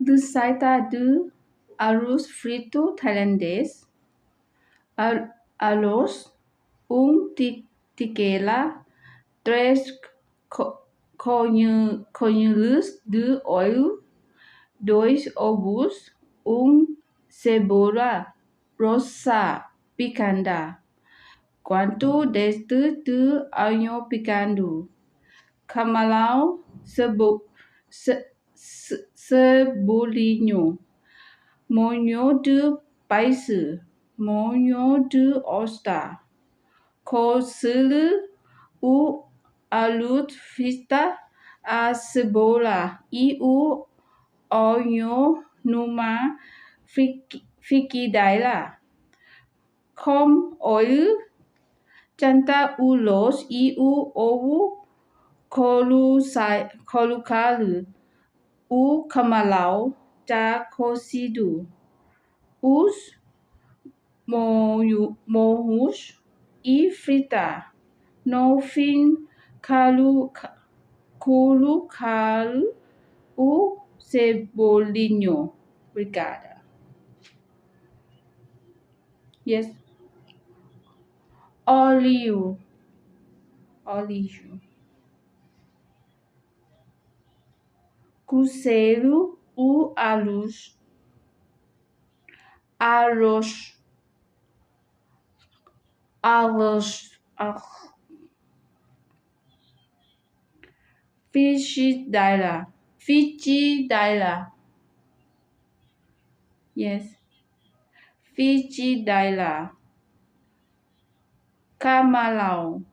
Receita de arroz frito tailandês. Arroz, tigela, 3 colheres de óleo, 2 ovos, cebola rosa picada. Quanto destes de alho picado. Camarão, cebolinho. Molho de paisa. Molho de oyster. Cozido o alho frita, a cebola e o óleo numa frigideira. Com óleo, juntar o arroz e o ovo, colocar o camarão já cozido. Os molhos e fritar. No fim, colocar o cebolinho. Obrigada. Yes. Óleo. Cozer o arroz. Frigideira. Yes. Frigideira. Camarão.